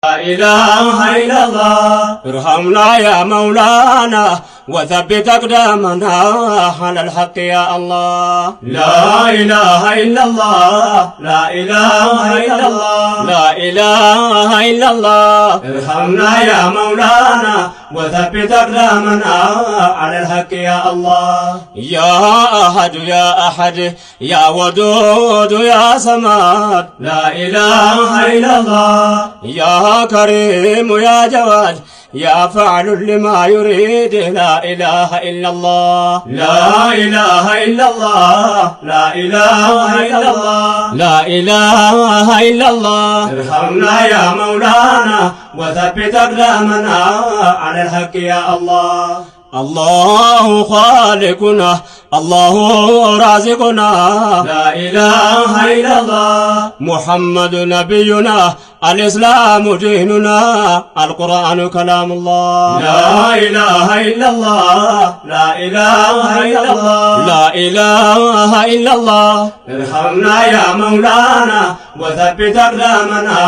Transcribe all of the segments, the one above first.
لا إله إلا الله ارحمنا يا مولانا وثبت أقدامنا على الحق يا الله. لا إله إلا الله لا إله إلا الله لا إله إلا الله ارحمنا يا مولانا وثبت أقدامنا على الحق يا الله. يا أحد يا أحد يا ودود يا صمد لا إله إلا الله. يا كريم يا جواد يا فعل لما يريد لا إله إلا الله. لا إله إلا الله لا إله إلا الله لا إله إلا الله ارحمنا يا مولانا وثبت أقدامنا على الحق يا الله. الله خالقنا الله رازقنا لا إله إلا الله. محمد نبينا الإسلام ديننا القرآن كلام الله. لا إله إلا الله لا إله إلا الله لا إله إلا الله ارحمنا يا مولانا وثبت أقدامنا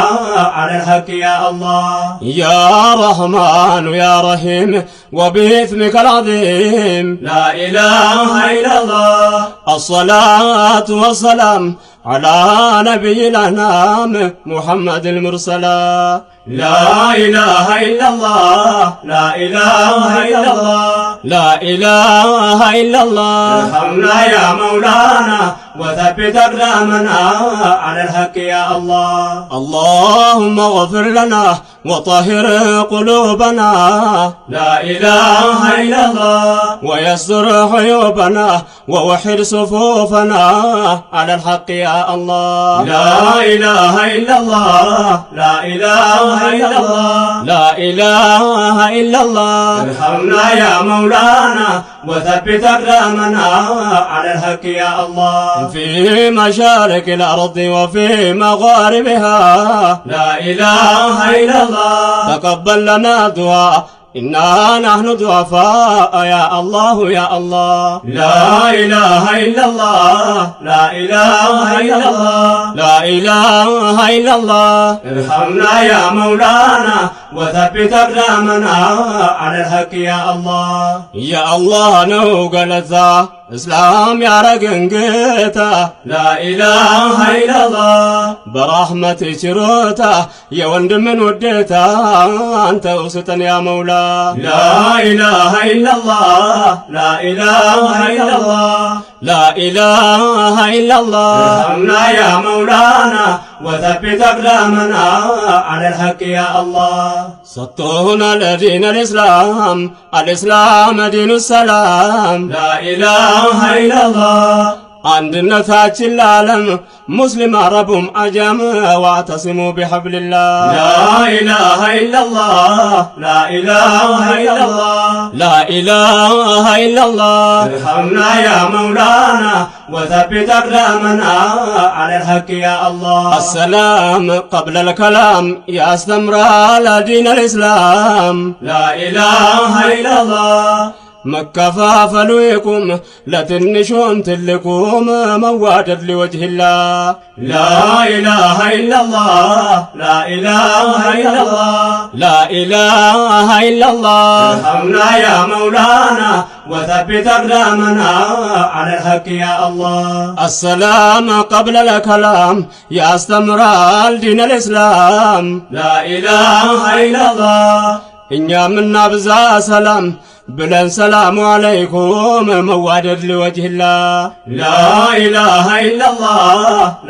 على الحق يا الله. يا رحمن يا رحيم وباسمك العظيم لا إله إلا الله. الصلاة والسلام على نبي الأنام محمد المرسلا. لا إله إلا الله لا إله إلا الله لا إله إلا الله ارحمنا يا مولانا وثبت أقدامنا على الحق يا الله. اللهم اغفر لنا وطهر قلوبنا لا إله إلا الله ويسر عيوبنا ووحد صفوفنا على الحق يا الله. لا إله إلا الله لا إله إلا الله لا إله إلا الله ارحمنا يا مولانا وثبت أقدامنا على الحق يا الله. في مشارق الأرض وفي مغاربها لا إله إلا الله تقبل لنا دعاء إنا نحن ضعفاء يا الله يا الله. لا إله إلا الله لا إله إلا الله لا إله إلا الله ارحمنا يا مولانا وثبت أقدامنا على الحق يا الله. يا الله نوغلتا إسلام يا رجنجتا لا إله إلا الله برحمتي شروتا يا وند من وديتا أنت وسطن يا مولا. لا إله إلا الله لا إله إلا الله لا إله إلا الله ارحمنا يا مولانا وثبت أقدامنا على الحق يا الله. سطونا لدين الإسلام الإسلام دين السلام لا إله إلا الله አንድነታችን ለዓለም ሙስሊም አረቡም አጀም واعتصموا بحبل الله. لا إله إلا الله لا إله إلا الله لا إله إلا الله ارحمنا يا مولانا وثبت أقدامنا على الحق يا الله. السلام قبل الكلام يا استمرار دين الإسلام. لا إله إلا الله መከፋፈሉ ይቁም ለትንሹም ትልቁም መዋደድ لوجه الله. لا إله إلا الله لا إله إلا الله لا إله إلا الله ارحمنا يا مولانا وثبت أقدامنا على الحق يا الله. السلام قبل الكلام يا استمرار دين الإسلام. لا إله إلا الله እኛ ምናብዛ ሰላም ብለን ሰላሙ አለይኩም መዋደድ لوجه الله. لا إله إلا الله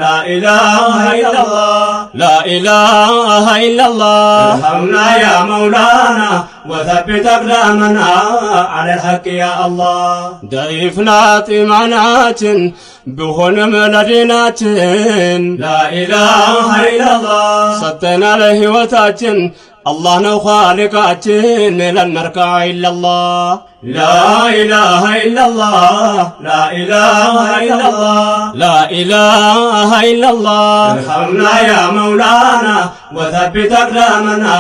لا إله إلا الله لا إله إلا الله ارحمنا يا مولانا وثبت أقدامنا على الحق يا الله. ضعيفنا إيماناتن بهنم لديناتن لا إله إلا الله سطنا لهوتاتن الله نو خالقاتن لن نركع إلا الله. لا إله إلا الله لا إله إلا الله لا إله إلا الله ارحمنا يا مولانا وثبت أقدامنا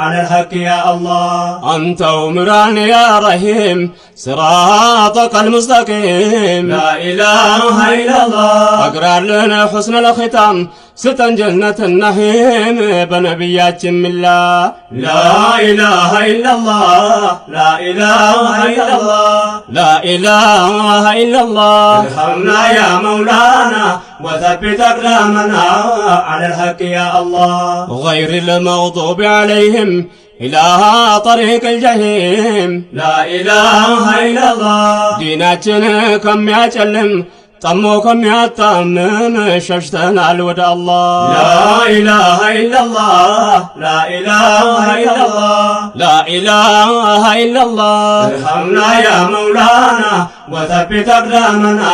على الحق يا الله. أنت أمران يا رحيم صراطك المستقيم. لا إله إلا الله أقرأ لنا حسن الختام ستن جنة النعيم بنبيات ملا. لا إله إلا الله لا إله إلا الله لا إله إلا الله. ارحمنا يا مولانا وثبت أقدامنا على الحق يا الله. غير المغضوب عليهم إلى طريق الجحيم. لا إله إلا الله. ديناتنا كم يعلم طموكم يا طمم ششتنا الود الله. لا إله إلا الله لا إله إلا الله لا إله إلا الله. ارحمنا يا مولانا وثبت أقدامنا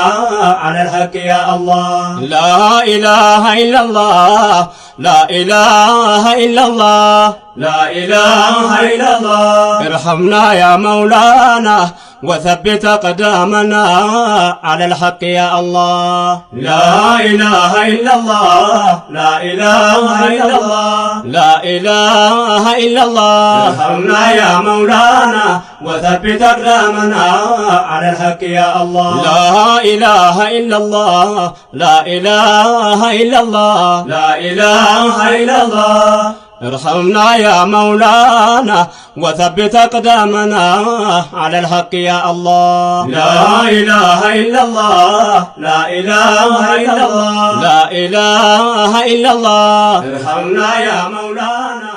على الحق يا الله. لا إله إلا الله لا إله إلا الله لا إله إلا الله. ارحمنا يا مولانا وثبت أقدامنا على الحق يا الله. لا إله إلا الله لا إله إلا الله لا إله إلا الله. ارحمنا يا مولانا وثبت أقدامنا على الحق يا الله. لا إله إلا الله لا إله إلا الله لا إله إلا الله. ارحمنا يا مولانا وثبت أقدامنا على الحق يا الله. لا إله إلا الله لا إله إلا الله لا إله إلا الله. ارحمنا يا مولانا